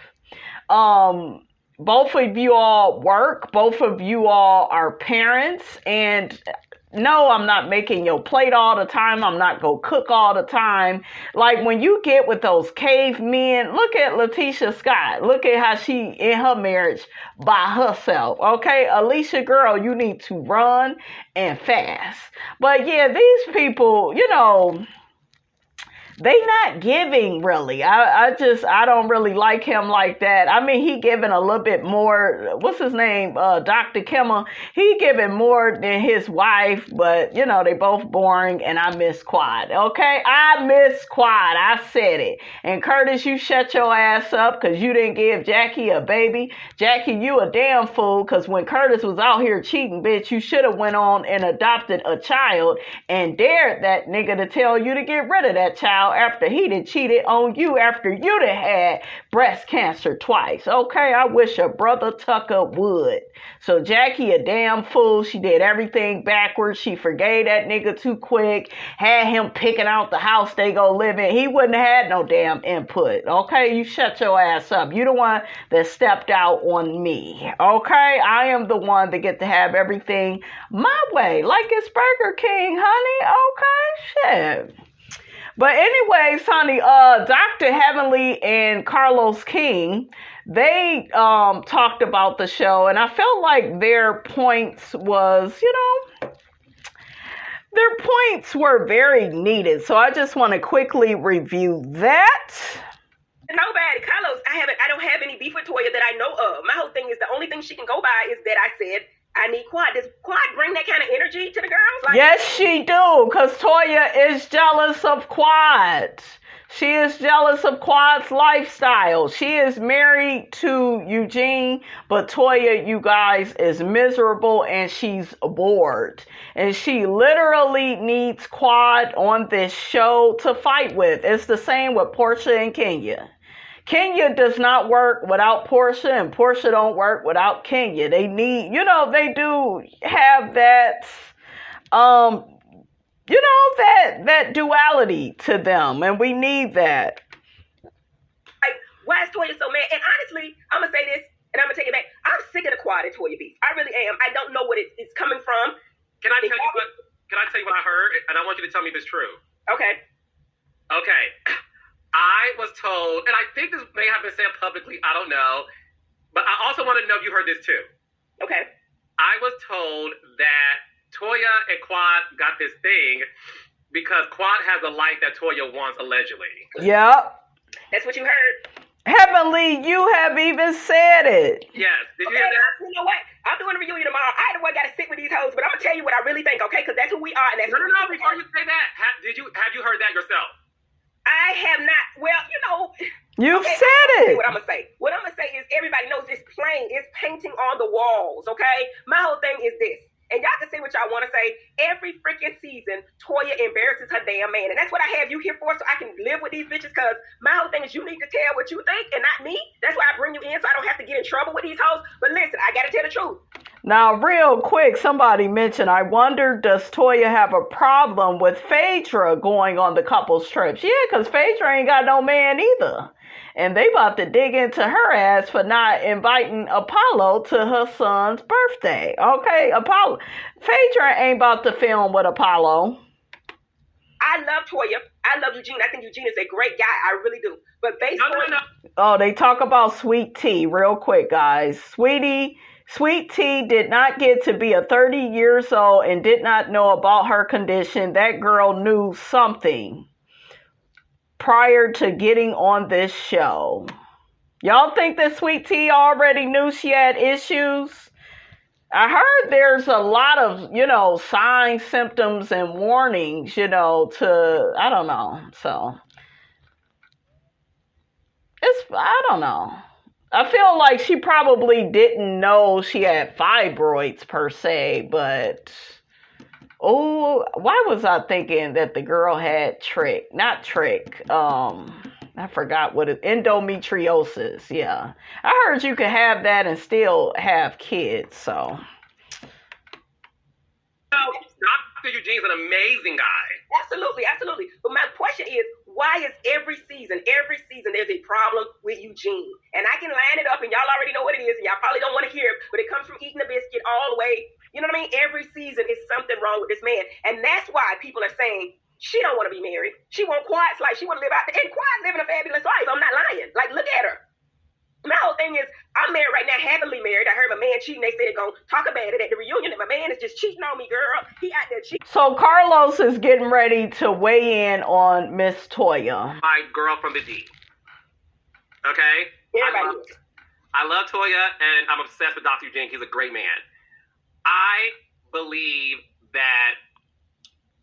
both of you all work, both of you all are parents, and no, I'm not making your plate all the time. I'm not going to cook all the time. Like when you get with those cavemen, look at Letitia Scott. Look at how she in her marriage by herself. Okay, Alicia, girl, you need to run and fast. But yeah, these people, you know, they not giving really. I don't really like him like that. I mean, he giving a little bit more. What's his name? Dr. Kimmel. He giving more than his wife, but you know, they both boring and I miss Quad. Okay? I miss Quad. I said it. And Curtis, you shut your ass up because you didn't give Jackie a baby. Jackie, you a damn fool because when Curtis was out here cheating, bitch, you should have went on and adopted a child and dared that nigga to tell you to get rid of that child after he done cheated on you, after you done had breast cancer twice. Okay, I wish a brother Tucker would. So Jackie a damn fool. She did everything backwards. She forgave that nigga too quick. Had him picking out the house they go live in. He wouldn't have had no damn input. Okay, you shut your ass up. You the one that stepped out on me. Okay, I am the one that get to have everything my way, like it's Burger King, honey. Okay, shit. But anyways, honey, Dr. Heavenly and Carlos King, they talked about the show, and I felt like their points was, you know, their points were very needed. So I just want to quickly review that. Nobody, Carlos, I don't have any beef with Toya that I know of. My whole thing is the only thing she can go by is that I said I need Quad. Does Quad bring that kind of energy to the girls? Like, yes, she do, because Toya is jealous of Quad. She is jealous of Quad's lifestyle. She is married to Eugene, but Toya, you guys, is miserable and she's bored. And she literally needs Quad on this show to fight with. It's the same with Portia and Kenya. Kenya does not work without Portia, and Portia don't work without Kenya. They need, you know, they do have that, you know, that duality to them, and we need that. Like, why is Toya so mad? And honestly, I'm gonna say this, and I'm gonna take it back. I'm sick of the Quad and Toya beef. I really am. I don't know what it's coming from. Can I tell you what I heard? And I want you to tell me if it's true. Okay. I was told, and I think this may have been said publicly, I don't know, but I also want to know if you heard this too. Okay. I was told that Toya and Quad got this thing because Quad has a light that Toya wants, allegedly. Yep. That's what you heard. Heavenly, you have even said it. Yes. Did you hear that? You know what? I'm doing a reunion tomorrow. I don't got to sit with these hoes, but I'm going to tell you what I really think, okay? Because that's who we are. And that's No. Before you say that, have you heard that yourself? I have not. Well, you know. You've said it. What I'm going to say. What I'm going to say is everybody knows it's plain. It's painting on the walls, okay? My whole thing is this. And y'all can say what y'all want to say. Every freaking season, Toya embarrasses her damn man. And that's what I have you here for, so I can live with these bitches. Because my whole thing is you need to tell what you think and not me. That's why I bring you in, so I don't have to get in trouble with these hoes. But listen, I got to tell the truth. Now, real quick, somebody mentioned, I wonder, does Toya have a problem with Phaedra going on the couples trips? Yeah, because Phaedra ain't got no man either. And they about to dig into her ass for not inviting Apollo to her son's birthday. Okay, Phaedra ain't about to film with Apollo. I love Toya. I love Eugene. I think Eugene is a great guy. I really do. But based on... Oh, they talk about Sweet Tea real quick, guys. Sweet Tea did not get to be 30 years old and did not know about her condition. That girl knew something prior to getting on this show. Y'all think that Sweet Tea already knew she had issues? I heard there's a lot of, you know, signs, symptoms, and warnings, you know, I don't know. So, I don't know. I feel like she probably didn't know she had fibroids per se, but... Oh, why was I thinking that the girl had I forgot what it, endometriosis. Yeah. I heard you could have that and still have kids, so. Dr. Eugene's an amazing guy. Absolutely. But my question is, why is every season there's a problem with Eugene? And I can line it up, and y'all already know what it is, and y'all probably don't want to hear it, but it comes from eating a biscuit all the way. You know what I mean? Every season is something wrong with this man. And that's why people are saying, she don't want to be married. She want Quiet's life. She want to live out there. And Quiet's living a fabulous life. I'm not lying. Like, look at her. My whole thing is, I'm married right now, happily married. I heard my man cheating. They said they're going to talk about it at the reunion. And my man is just cheating on me, girl. He out there cheating. So Carlos is getting ready to weigh in on Miss Toya. My girl from the D. Okay? I love Toya, and I'm obsessed with Dr. Eugene. He's a great man. I believe that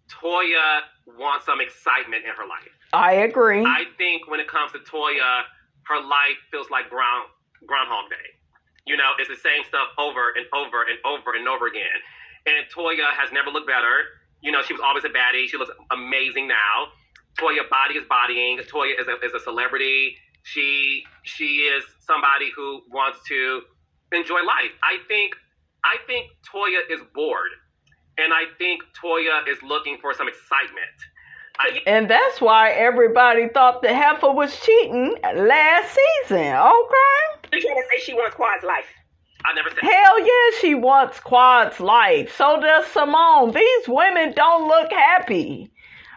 Toya wants some excitement in her life. I agree. I think when it comes to Toya, her life feels like Groundhog Day. You know, it's the same stuff over and over and over and over again. And Toya has never looked better. You know, she was always a baddie. She looks amazing now. Toya body is bodying. Toya is a celebrity. She is somebody who wants to enjoy life. I think Toya is bored, and I think Toya is looking for some excitement. And that's why everybody thought the heifer was cheating last season. Okay. You're trying to say she wants Quad's life. I never said. Hell yeah, she wants Quad's life. So does Simone. These women don't look happy.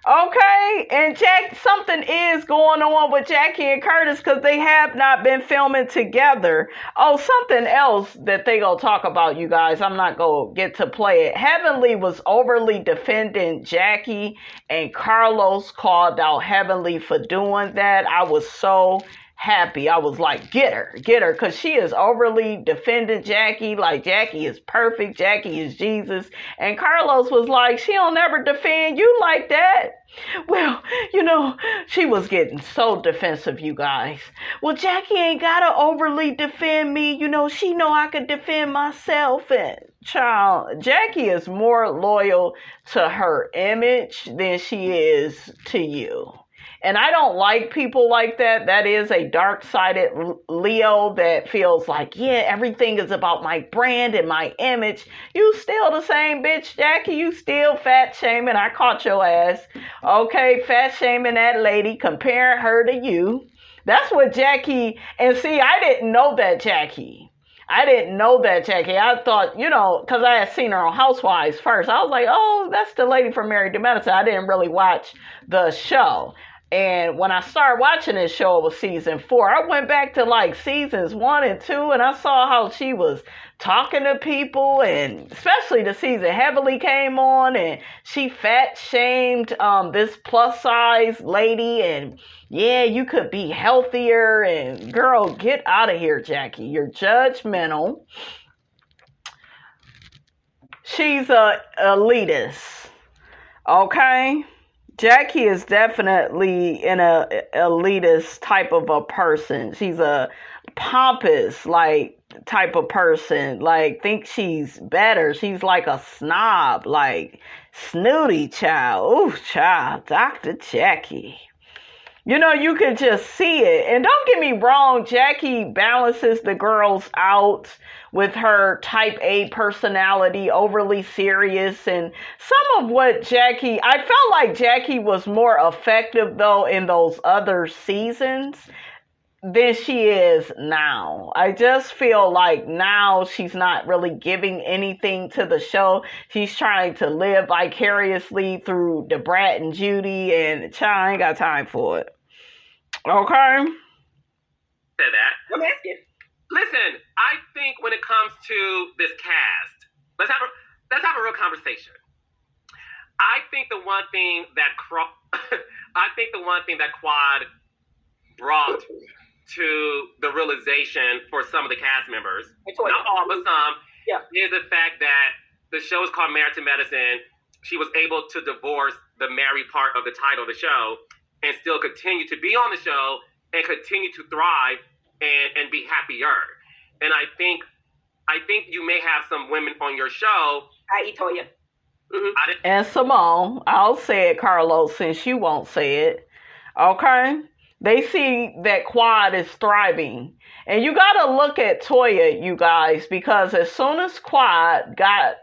Okay, and something is going on with Jackie and Curtis because they have not been filming together. Oh, something else that they gonna talk about, you guys. I'm not gonna get to play it. Heavenly was overly defending Jackie, and Carlos called out Heavenly for doing that. I was so happy. I was like, get her, because she is overly defending Jackie, like Jackie is perfect, Jackie is Jesus. And Carlos was like, she don't ever defend you like that. Well, you know, she was getting so defensive, you guys. Well, Jackie ain't gotta overly defend me. You know, she know I could defend myself. And child, Jackie is more loyal to her image than she is to you. And I don't like people like that. That is a dark-sided Leo that feels like, yeah, everything is about my brand and my image. You still the same bitch, Jackie. You still fat shaming. I caught your ass. Okay, fat shaming that lady, comparing her to you. That's what Jackie, and see, I didn't know that, Jackie. I thought, you know, because I had seen her on Housewives first. I was like, oh, that's the lady from Married to Medicine. I didn't really watch the show. And when I started watching this show, it was season 4. I went back to like seasons 1 and 2, and I saw how she was talking to people, and especially the season Heavily came on, and she fat shamed this plus size lady, and yeah, you could be healthier. And girl, get out of here, Jackie. You're judgmental. She's a elitist. Okay? Jackie is definitely an elitist type of a person. She's a pompous, like, type of person. Like, thinks she's better. She's like a snob, like, snooty child. Ooh, child, Dr. Jackie. You know, you can just see it. And don't get me wrong, Jackie balances the girls out with her type A personality, overly serious. And some of what I felt like Jackie was more effective, though, in those other seasons than she is now. I just feel like now she's not really giving anything to the show. She's trying to live vicariously through Debrat and Judy, and child, I ain't got time for it. Okay? Say that. I'm asking. Listen, I think when it comes to this cast, let's have a real conversation. I think the one thing that Quad brought to the realization for some of the cast members, not all, but some, is the fact that the show is called Married to Medicine. She was able to divorce the married part of the title of the show and still continue to be on the show and continue to thrive and be happier. And I think you may have some women on your show. I.e. Toya. Mm-hmm. And Simone, I'll say it, Carlos, since you won't say it. Okay? They see that Quad is thriving. And you got to look at Toya, you guys, because as soon as Quad got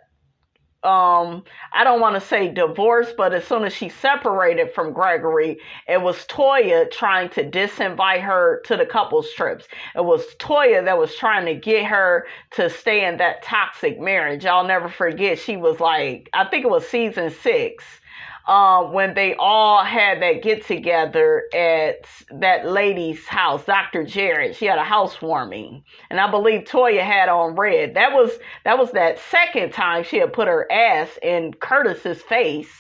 I don't want to say divorced, but as soon as she separated from Gregory, it was Toya trying to disinvite her to the couples trips. It was Toya that was trying to get her to stay in that toxic marriage. I'll never forget. She was like, I think it was season 6. When they all had that get together at that lady's house, Dr. Jarrett. She had a housewarming, and I believe Toya had on red. That was that second time she had put her ass in Curtis's face.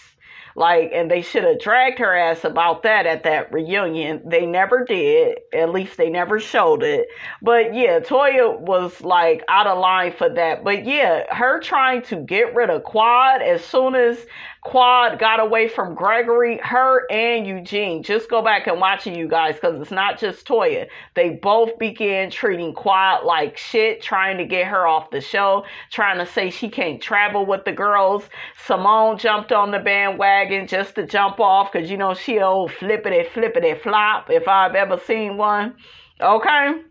Like, and they should have dragged her ass about that at that reunion. They never did. At least they never showed it. But yeah, Toya was like out of line for that. But yeah, her trying to get rid of Quad as soon as Quad got away from Gregory, her and Eugene. Just go back and watch it, you guys, because it's not just Toya. They both began treating Quad like shit, trying to get her off the show, trying to say she can't travel with the girls. Simone jumped on the bandwagon just to jump off, because, you know, she old flippity flop, if I've ever seen one. Okay?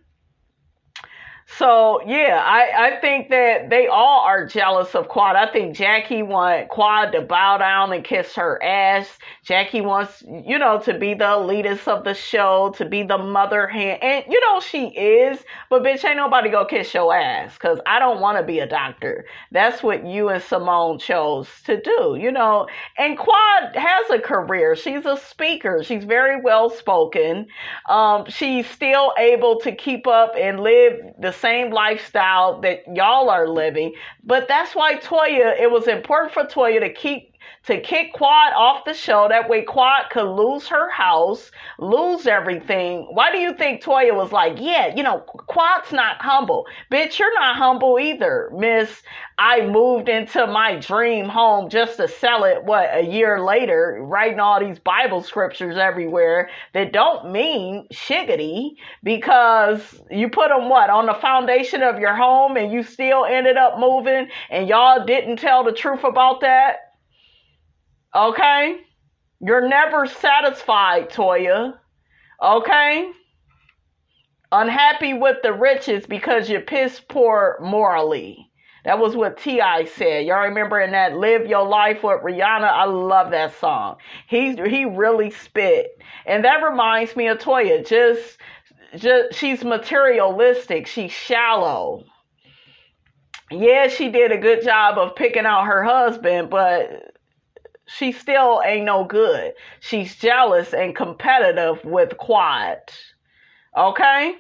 So, yeah, I think that they all are jealous of Quad. I think Jackie wants Quad to bow down and kiss her ass. Jackie wants, you know, to be the elitist of the show, to be the mother hen. And, you know, she is. But, bitch, ain't nobody go kiss your ass. Because I don't want to be a doctor. That's what you and Simone chose to do, you know. And Quad has a career. She's a speaker. She's very well spoken. She's still able to keep up and live the same lifestyle that y'all are living. But that's why it was important for Toya to kick Quad off the show. That way Quad could lose her house, lose everything. Why do you think Toya was like, yeah, you know, Quad's not humble? Bitch, you're not humble either, miss. I moved into my dream home just to sell it, a year later, writing all these Bible scriptures everywhere that don't mean shiggity, because you put them, on the foundation of your home, and you still ended up moving, and y'all didn't tell the truth about that? Okay? You're never satisfied, Toya. Okay? Unhappy with the riches because you're piss poor morally. That was what T.I. said. Y'all remember in that Live Your Life with Rihanna? I love that song. He really spit. And that reminds me of Toya. Just she's materialistic. She's shallow. Yeah, she did a good job of picking out her husband, but she still ain't no good. She's jealous and competitive with Quad. Okay?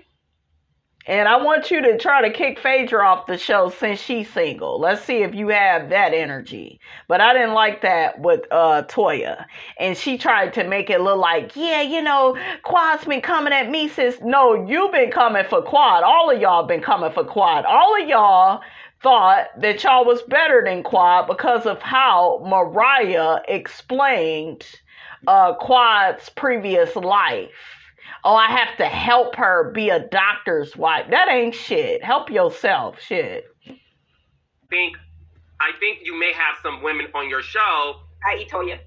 And I want you to try to kick Phaedra off the show since she's single. Let's see if you have that energy. But I didn't like that with Toya. And she tried to make it look like, yeah, you know, Quad's been coming at me since. No, you've been coming for Quad. All of y'all been coming for Quad. All of y'all thought that y'all was better than Quad because of how Mariah explained Quad's previous life. Oh, I have to help her be a doctor's wife. That ain't shit. Help yourself, shit. I think you may have some women on your show. I.e. Toya.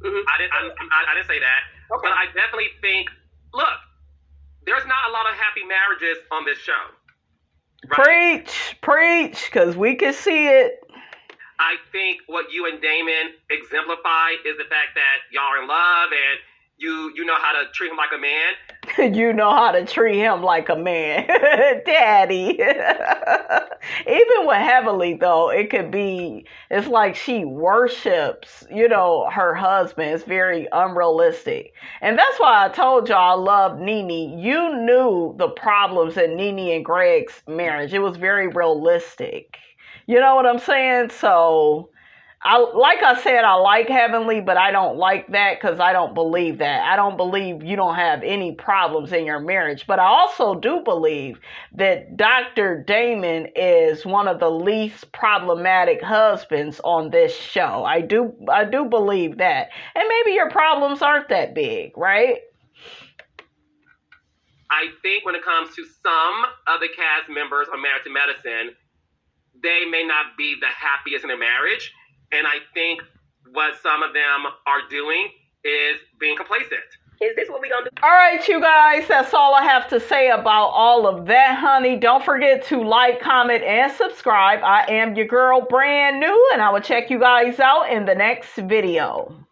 Mm-hmm. I didn't say that. Okay. But I definitely think, look, there's not a lot of happy marriages on this show. Right? Preach, because we can see it. I think what you and Damon exemplify is the fact that y'all are in love and you know how to treat him like a man. You know how to treat him like a man. Daddy. Even with Heavenly, though, it's like she worships, you know, her husband. It's very unrealistic. And that's why I told y'all I love Nene. You knew the problems in Nene and Greg's marriage. It was very realistic. You know what I'm saying? So, like I said, I like Heavenly, but I don't like that because I don't believe that. I don't believe you don't have any problems in your marriage. But I also do believe that Dr. Damon is one of the least problematic husbands on this show. I do believe that. And maybe your problems aren't that big, right? I think when it comes to some of the cast members on Married to Medicine, they may not be the happiest in their marriage. And I think what some of them are doing is being complacent. Is this what we gonna do? All right, you guys, that's all I have to say about all of that, honey. Don't forget to like, comment, and subscribe. I am your girl, brand new, and I will check you guys out in the next video.